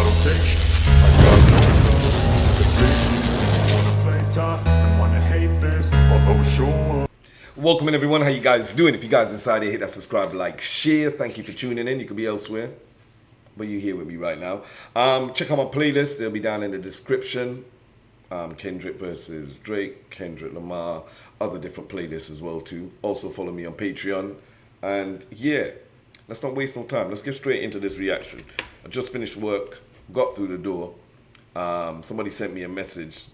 bottle take. I got no love, the bitch wanna play tough and wanna hate this, although show up. Welcome in everyone, how you guys doing? If you guys inside here, hit that subscribe, like, share. Thank you for tuning in. You could be elsewhere, but you're here with me right now. Check out my playlist, they'll be down in the description. Kendrick versus Drake, Kendrick, Lamar, other different playlists as well too. Also follow me on Patreon. And yeah, let's not waste no time. Let's get straight into this reaction. I just finished work, got through the door. Somebody sent me a message,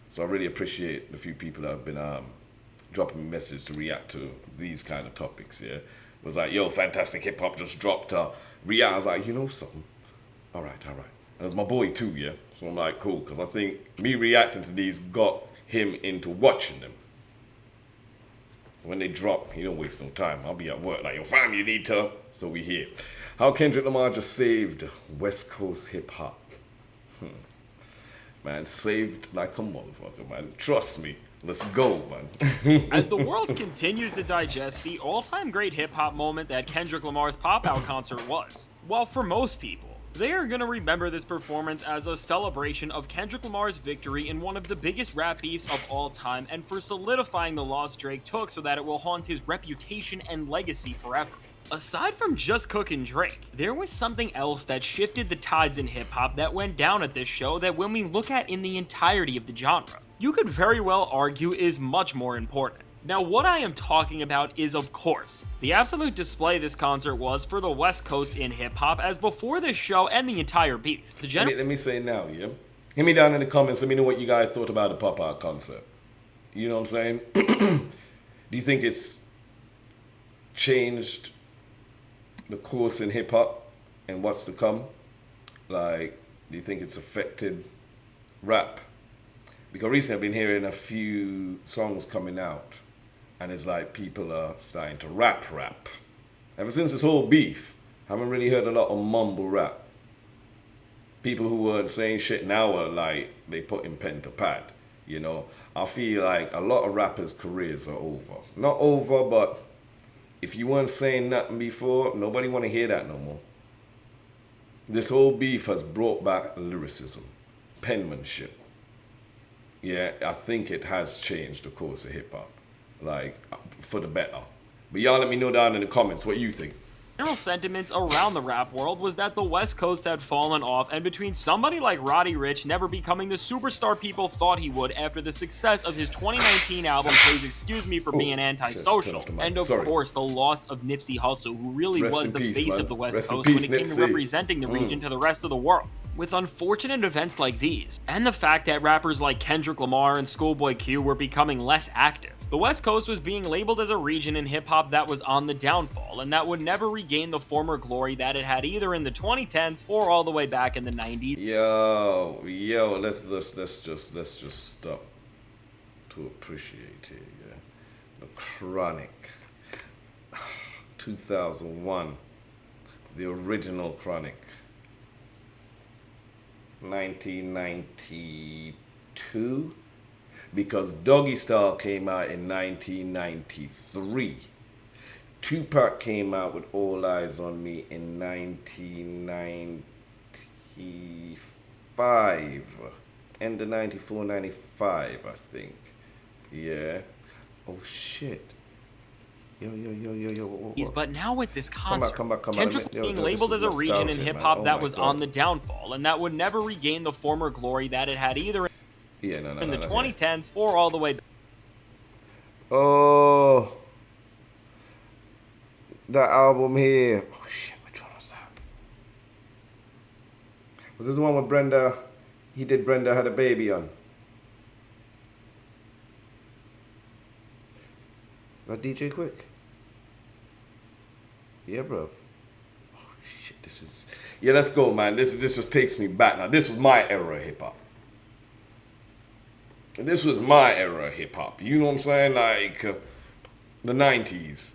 so I really appreciate the few people that have been dropping me a message to react to these kind of topics. Yeah, it was like, yo, Fantastic Hip Hop just dropped react. I was like, you know something? All right. And it's my boy too, yeah. So I'm like, cool, because I think me reacting to these got him into watching them. So when they drop, he don't waste no time. I'll be at work like, yo, fam, you need to. So we here. How Kendrick Lamar just saved West Coast hip hop. Man, saved like a motherfucker, man. Trust me. Let's go, man. As the world continues to digest the all-time great hip-hop moment that Kendrick Lamar's pop-out concert was, well, for most people, they are going to remember this performance as a celebration of Kendrick Lamar's victory in one of the biggest rap beefs of all time and for solidifying the loss Drake took so that it will haunt his reputation and legacy forever. Aside from just cooking Drake, there was something else that shifted the tides in hip-hop that went down at this show that when we look at in the entirety of the genre, you could very well argue is much more important. Now, what I am talking about is, of course, the absolute display this concert was for the West Coast in hip-hop, as before this show and the entire beef. Let me say now, yeah? Hit me down in the comments, let me know what you guys thought about the pop-out concert. You know what I'm saying? Do you think it's changed the course in hip-hop and what's to come? Like, do you think it's affected rap? Because recently I've been hearing a few songs coming out, and it's like people are starting to rap. Ever since this whole beef, I haven't really heard a lot of mumble rap. People who were saying shit now are like, they put in pen to pad, you know. I feel like a lot of rappers' careers are over. Not over, but if you weren't saying nothing before, nobody want to hear that no more. This whole beef has brought back lyricism, penmanship. Yeah, I think it has changed the course of hip-hop, like, for the better. But y'all let me know down in the comments what you think. General sentiments around the rap world was that the West Coast had fallen off, and between somebody like Roddy Ricch never becoming the superstar people thought he would after the success of his 2019 album, Please Excuse Me for Being Antisocial, and of course the loss of Nipsey Hussle, who really was the face of the West Coast when it came to representing the region to the rest of the world. With unfortunate events like these, and the fact that rappers like Kendrick Lamar and Schoolboy Q were becoming less active, the West Coast was being labeled as a region in hip-hop that was on the downfall, and that would never regain the former glory that it had either in the 2010s or all the way back in the 90s. Yo, let's just stop to appreciate it, yeah. The Chronic, 2001, the original Chronic. 1992, because Doggy Style came out in 1993. Tupac came out with All Eyes on Me in 1995, end of 94, 95, I think. Yeah. Oh shit. Yo. But now with this concert, come back. Kendrick being labeled as a region in hip-hop that was on the downfall, and that would never regain the former glory that it had either in the 2010s or all the way back. Oh, that album here. Oh shit, which one was that? Was this the one with Brenda? He did Brenda Had a Baby on. That DJ Quick? Yeah, bro. Oh shit, this is... Yeah, let's go, man. This just takes me back. Now, this was my era of hip-hop. This was my era of hip-hop. You know what I'm saying? Like, the 90s.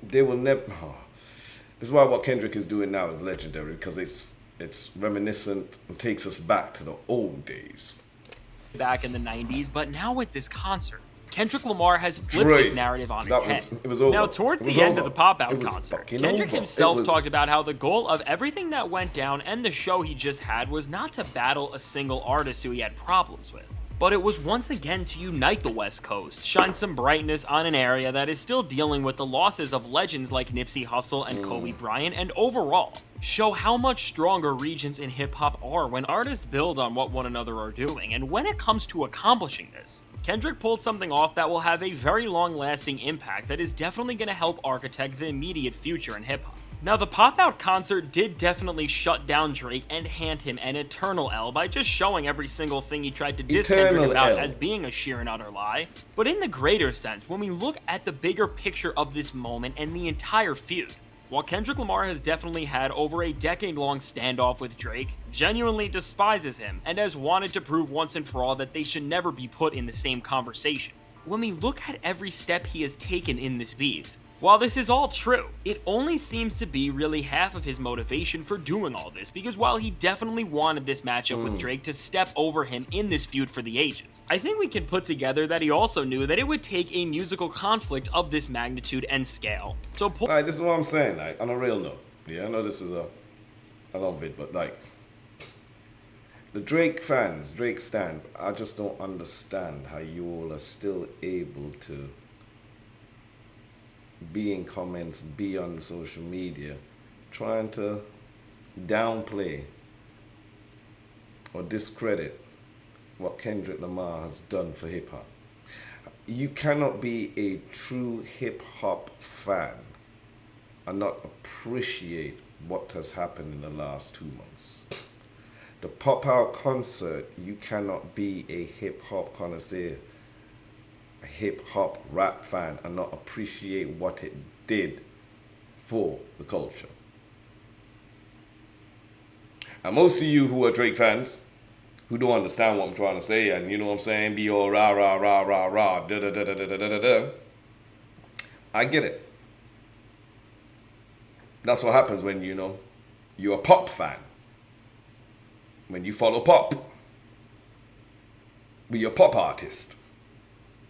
They will never... Oh. This is why what Kendrick is doing now is legendary, because it's reminiscent and takes us back to the old days. Back in the 90s, but now with this concert, Kendrick Lamar has flipped this narrative on its head. It was over. Now, towards It was the end over. of the pop-out It was concert, fucking Kendrick over. himself It was- talked about how the goal of everything that went down and the show he just had was not to battle a single artist who he had problems with, but it was once again to unite the West Coast, shine some brightness on an area that is still dealing with the losses of legends like Nipsey Hussle and Kobe Bryant, and overall, show how much stronger regions in hip-hop are when artists build on what one another are doing. And when it comes to accomplishing this, Kendrick pulled something off that will have a very long-lasting impact that is definitely going to help architect the immediate future in hip-hop. Now, the pop-out concert did definitely shut down Drake and hand him an eternal L by just showing every single thing he tried to diss Kendrick about as being a sheer and utter lie. But in the greater sense, when we look at the bigger picture of this moment and the entire feud, while Kendrick Lamar has definitely had over a decade-long standoff with Drake, genuinely despises him, and has wanted to prove once and for all that they should never be put in the same conversation, when we look at every step he has taken in this beef, while this is all true, it only seems to be really half of his motivation for doing all this, because while he definitely wanted this matchup with Drake to step over him in this feud for the ages, I think we can put together that he also knew that it would take a musical conflict of this magnitude and scale. So Like, this is what I'm saying, like, on a real note. Yeah, I know this is a long vid, but like, the Drake fans, Drake stans, I just don't understand how you all are still able to be in comments, be on social media, trying to downplay or discredit what Kendrick Lamar has done for hip-hop. You cannot be a true hip-hop fan and not appreciate what has happened in the last 2 months. The pop-out concert, you cannot be a hip-hop connoisseur, a hip-hop rap fan, and not appreciate what it did for the culture. And most of you who are Drake fans, who don't understand what I'm trying to say, and you know what I'm saying, be all rah, rah, rah, rah, rah, da, da, da, da, da, da, da, da. I get it. That's what happens when, you know, you're a pop fan. When you follow pop. When you're a pop artist.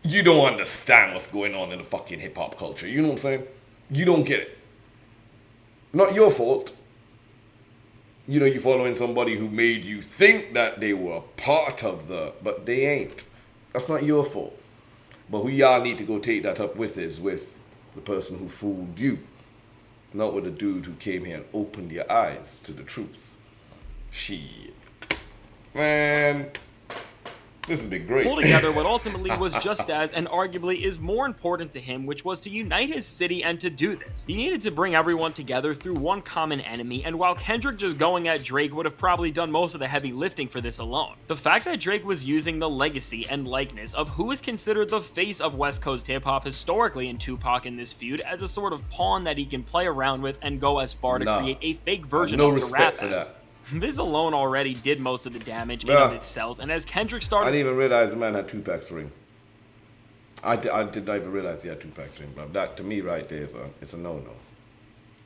You don't understand what's going on in the fucking hip-hop culture. You know what I'm saying? You don't get it. Not your fault. You know, you're following somebody who made you think that they were part of but they ain't. That's not your fault. But who y'all need to go take that up with is with the person who fooled you. Not with the dude who came here and opened your eyes to the truth. Shit. Man, this has been great. pull together what ultimately was just as, and arguably is more important to him, which was to unite his city. And to do this, he needed to bring everyone together through one common enemy, and while Kendrick just going at Drake would have probably done most of the heavy lifting for this alone, the fact that Drake was using the legacy and likeness of who is considered the face of West Coast hip-hop historically in Tupac in this feud as a sort of pawn that he can play around with and go as far to create a fake version of the rap as. This alone already did most of the damage in of itself, and as Kendrick started... I didn't even realize the man had Tupac's ring. I did not even realize he had Tupac's ring, but that, to me, right there, it's a no-no.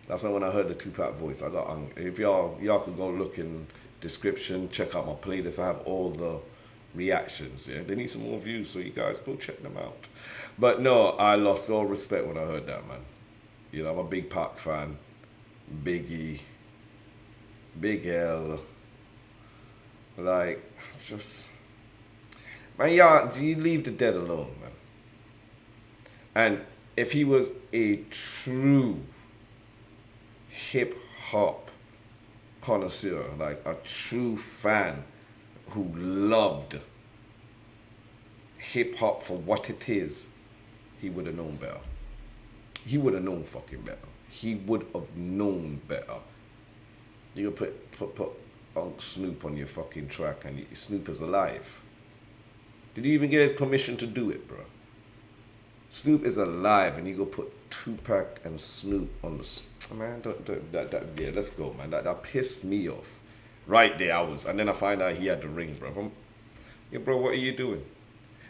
That's why when I heard the Tupac voice, I got angry. If y'all could go look in description, check out my playlist, I have all the reactions, yeah? They need some more views, so you guys go check them out. But no, I lost all respect when I heard that, man. You know, I'm a big Pac fan, Biggie, Big L, like, just, man, y'all, you leave the dead alone, man. And if he was a true hip-hop connoisseur, like a true fan who loved hip-hop for what it is, he would have known better. He would have known fucking better. He would have known better. You could put Uncle Snoop on your fucking track, and Snoop is alive. Did you even get his permission to do it, bro? Snoop is alive, and you go put Tupac and Snoop on the... Man, yeah, let's go, man. That pissed me off. Right there, and then I find out he had the ring, bro. Yeah, bro, what are you doing?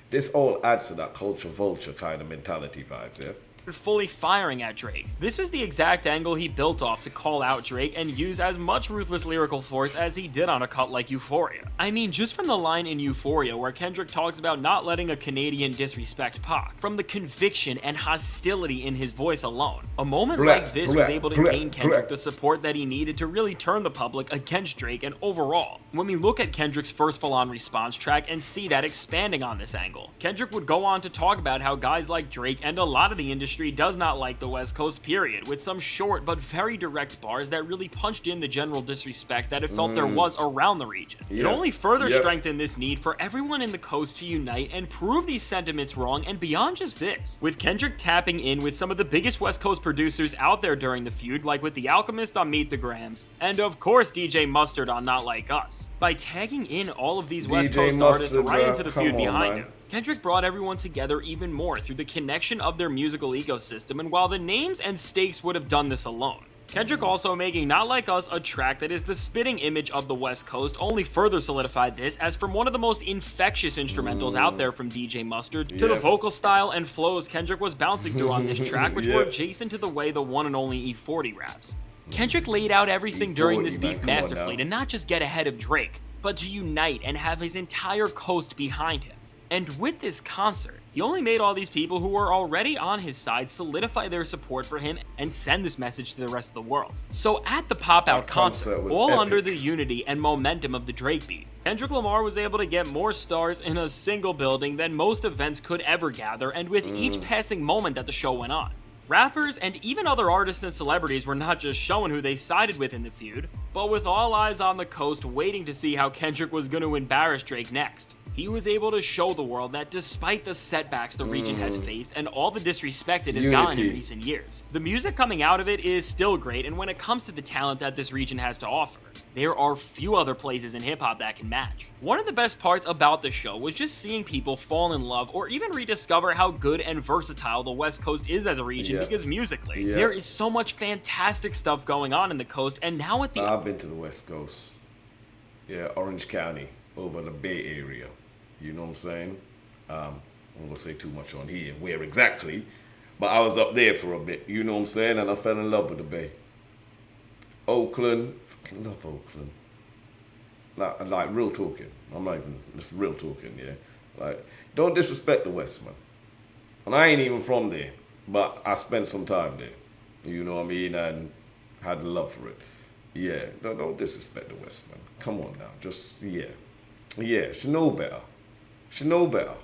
This all adds to that culture vulture kind of mentality vibes, yeah? fully firing at Drake. This was the exact angle he built off to call out Drake and use as much ruthless lyrical force as he did on a cut like Euphoria. I mean, just from the line in Euphoria where Kendrick talks about not letting a Canadian disrespect Pac, from the conviction and hostility in his voice alone, a moment like this was able to gain Kendrick the support that he needed to really turn the public against Drake. And overall, when we look at Kendrick's first full-on response track and see that expanding on this angle, Kendrick would go on to talk about how guys like Drake and a lot of the industry does not like the West Coast, period, with some short but very direct bars that really punched in the general disrespect that it felt there was around the region. It only further strengthened this need for everyone in the coast to unite and prove these sentiments wrong. And beyond just this, with Kendrick tapping in with some of the biggest West Coast producers out there during the feud, like with The Alchemist on Meet the Grams, and of course DJ Mustard on Not Like Us, by tagging in all of these West Coast artists right into the feud behind him, Kendrick brought everyone together even more through the connection of their musical ecosystem. And while the names and stakes would have done this alone, Kendrick also making Not Like Us a track that is the spitting image of the West Coast only further solidified this, as from one of the most infectious instrumentals out there from DJ Mustard to the vocal style and flows Kendrick was bouncing through on this track, which were adjacent to the way the one and only E40 raps. Kendrick laid out everything during this beef masterfully to not just get ahead of Drake, but to unite and have his entire coast behind him. And with this concert, he only made all these people who were already on his side solidify their support for him and send this message to the rest of the world. So at the pop-out concert, all under the unity and momentum of the Drake beef, Kendrick Lamar was able to get more stars in a single building than most events could ever gather, and with each passing moment that the show went on, rappers and even other artists and celebrities were not just showing who they sided with in the feud, but with all eyes on the coast waiting to see how Kendrick was going to embarrass Drake next. He was able to show the world that despite the setbacks the region has faced and all the disrespect it has gotten in recent years, the music coming out of it is still great. And when it comes to the talent that this region has to offer, there are few other places in hip-hop that can match. One of the best parts about the show was just seeing people fall in love or even rediscover how good and versatile the West Coast is as a region, because musically, there is so much fantastic stuff going on in the coast. And now at the I've been to the West Coast. Yeah, Orange County, over the Bay Area. You know what I'm saying? I won't gonna say too much on here, where exactly, but I was up there for a bit, you know what I'm saying? And I fell in love with the Bay. Oakland, fucking love Oakland. Like real talking. I'm not even, just real talking, yeah? Like, don't disrespect the West, man. And I ain't even from there, but I spent some time there. You know what I mean? And had the love for it. Yeah, don't disrespect the West, man. Come on now, just, yeah, should know better. Should know better.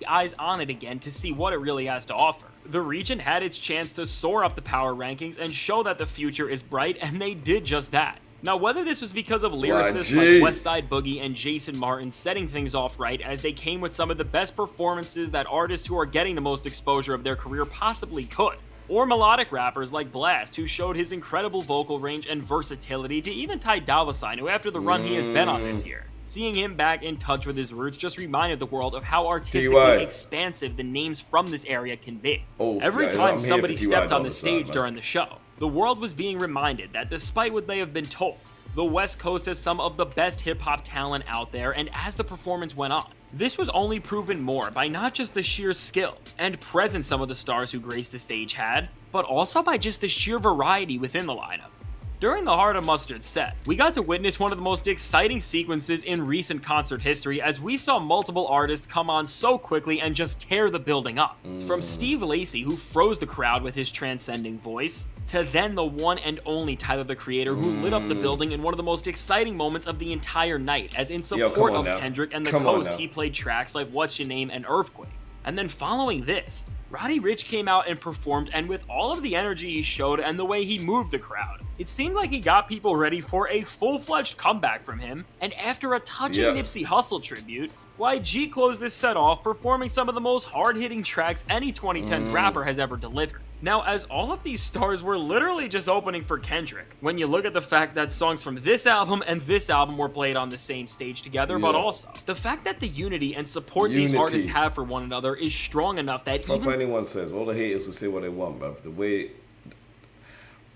Eyes on it again to see what it really has to offer. The region had its chance to soar up the power rankings and show that the future is bright, and they did just that. Now, whether this was because of lyricists like Westside Boogie and Jason Martin setting things off right, as they came with some of the best performances that artists who are getting the most exposure of their career possibly could, or melodic rappers like Blast, who showed his incredible vocal range and versatility, to even Ty Dolla $ign, who after the run he has been on this year, seeing him back in touch with his roots just reminded the world of how artistically expansive the names from this area can be. Every time somebody stepped on the stage during the show, the world was being reminded that despite what they have been told, the West Coast has some of the best hip-hop talent out there. And as the performance went on, this was only proven more by not just the sheer skill and presence some of the stars who graced the stage had, but also by just the sheer variety within the lineup. During the Heart of Mustard set, we got to witness one of the most exciting sequences in recent concert history, as we saw multiple artists come on so quickly and just tear the building up. From Steve Lacy, who froze the crowd with his transcending voice, to then the one and only Tyler the Creator, who lit up the building in one of the most exciting moments of the entire night, as in support of Kendrick and the Coast, he played tracks like What's Your Name and Earthquake. And then following this, Roddy Ricch came out and performed, and with all of the energy he showed and the way he moved the crowd, it seemed like he got people ready for a full-fledged comeback from him. And after a touching Nipsey Hussle tribute, YG closed this set off performing some of the most hard-hitting tracks any 2010s rapper has ever delivered. Now, as all of these stars were literally just opening for Kendrick, when you look at the fact that songs from this album and this album were played on the same stage together, but also the fact that the unity and support these artists have for one another is strong enough that Fuck what anyone says, all the haters will say what they want, bruv. The way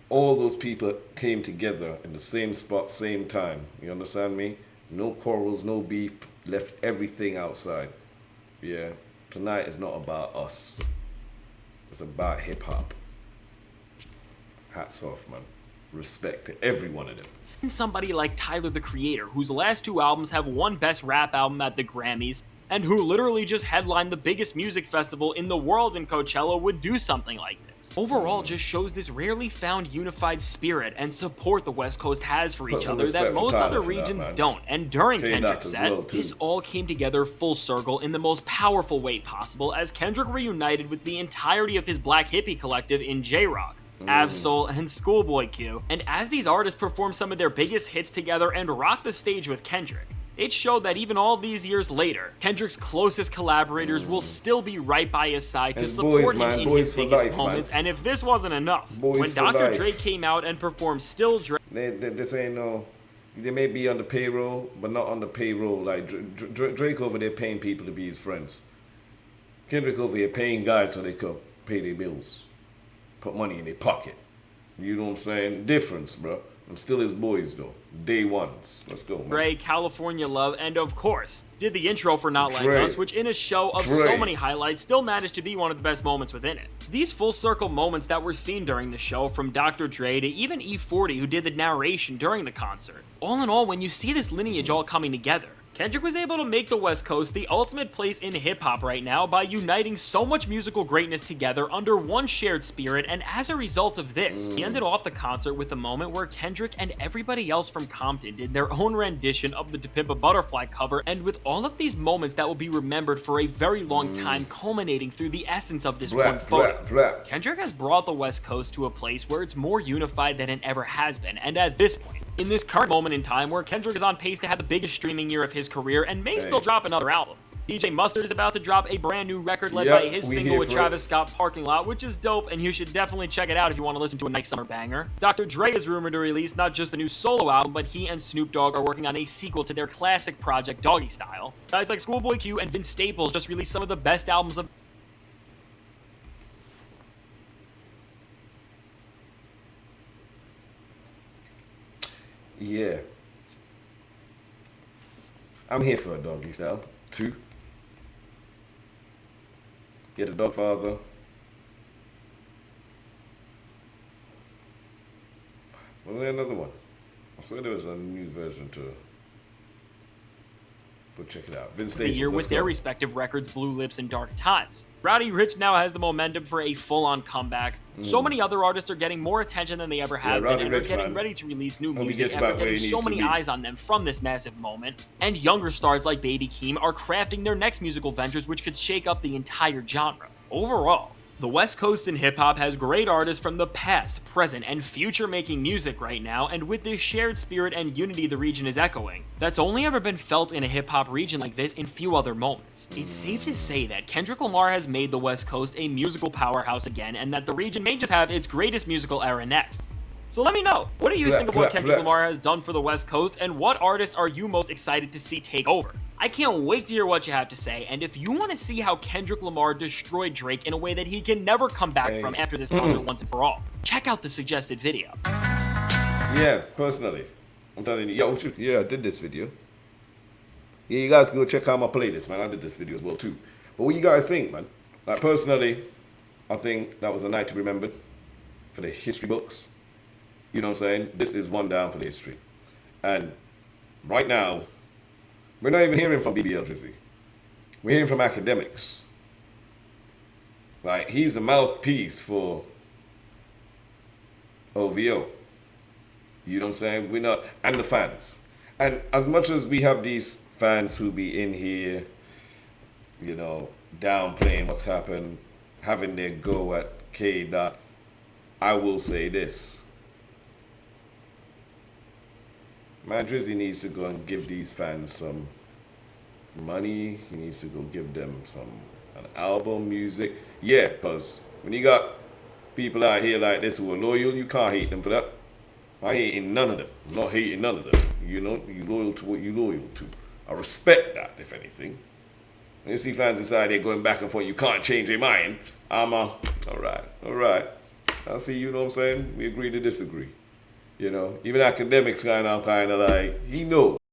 all those people came together in the same spot, same time, you understand me? No quarrels, no beef, left everything outside. Yeah, tonight is not about us. It's about hip hop. Hats off, man. Respect to every one of them. And somebody like Tyler the Creator, whose last 2 albums have won Best Rap Album at the Grammys, and who literally just headlined the biggest music festival in the world in Coachella, would do something like this. Overall, just shows this rarely found unified spirit and support the West Coast has for each other that most other regions don't. And during Kendrick's set, this all came together full circle in the most powerful way possible as Kendrick reunited with the entirety of his Black Hippie collective in J-Rock, Absol, and Schoolboy Q. And as these artists perform some of their biggest hits together and rock the stage with Kendrick, it showed that even all these years later, Kendrick's closest collaborators will still be right by his side to support him in his biggest moments. And if this wasn't enough, when Dr. Dre came out and performed Still Dre... This ain't no... They may be on the payroll, but not on the payroll. Like, Drake over there paying people to be his friends. Kendrick over here paying guys so they could pay their bills. Put money in their pocket. You know what I'm saying? Difference, bro. I'm still his boys, though. Day ones. Let's go, man. Dre, California Love, and of course, did the intro for Not Like Us, which in a show of so many highlights still managed to be one of the best moments within it. These full circle moments that were seen during the show, from Dr. Dre to even E40 who did the narration during the concert. All in all, when you see this lineage all coming together, Kendrick was able to make the West Coast the ultimate place in hip-hop right now by uniting so much musical greatness together under one shared spirit, and as a result of this, he ended off the concert with a moment where Kendrick and everybody else from Compton did their own rendition of the To Pimp a Butterfly cover, and with all of these moments that will be remembered for a very long time, culminating through the essence of this one photo. Kendrick has brought the West Coast to a place where it's more unified than it ever has been, and at this point, in this current moment in time where Kendrick is on pace to have the biggest streaming year of his career and may still drop another album. DJ Mustard is about to drop a brand new record led by his single with Travis Scott, Parking Lot, which is dope, and you should definitely check it out if you want to listen to a nice summer banger. Dr. Dre is rumored to release not just a new solo album, but he and Snoop Dogg are working on a sequel to their classic project Doggy Style. Guys like Schoolboy Q and Vince Staples just released some of the best albums of Yeah. I'm here for a Doggy Style, too. Get a Dog Father. Was there another one? I swear there was a new version to it. But check it out. Vince Staples, the year with their respective records, Blue Lips and Dark Times. Roddy Ricch now has the momentum for a full-on comeback. So many other artists are getting more attention than they ever have been, and are getting ready to release new music after getting so many eyes on them from this massive moment. And younger stars like Baby Keem are crafting their next musical ventures, which could shake up the entire genre. Overall, the West Coast in hip-hop has great artists from the past, present, and future making music right now, and with this shared spirit and unity the region is echoing, that's only ever been felt in a hip-hop region like this in few other moments. It's safe to say that Kendrick Lamar has made the West Coast a musical powerhouse again, and that the region may just have its greatest musical era next. So let me know, what do you think of what Kendrick Lamar has done for the West Coast, and what artists are you most excited to see take over? I can't wait to hear what you have to say, and if you want to see how Kendrick Lamar destroyed Drake in a way that he can never come back from after this concert once and for all, check out the suggested video. Yeah, personally, I'm telling you, I did this video. Yeah, you guys go check out my playlist, man. I did this video as well, too. But what you guys think, man? Like, personally, I think that was a night to remember for the history books. You know what I'm saying? This is one down for the history. And right now, we're not even hearing from BBL Drizzy. We're hearing from academics. Like, he's a mouthpiece for OVO. You know what I'm saying? We're not, and the fans. And as much as we have these fans who be in here, you know, downplaying what's happened, having their go at K. Dot, I will say this. Man, Drizzy needs to go and give these fans some money. He needs to go give them an album, music. Yeah, because when you got people out here like this who are loyal, you can't hate them for that. I ain't hating none of them. I'm not hating none of them. You know, you loyal to what you loyal to. I respect that, if anything. When you see fans inside there going back and forth, you can't change their mind. all right. I see, you know what I'm saying? We agree to disagree. You know, even academics kind of like, he knows.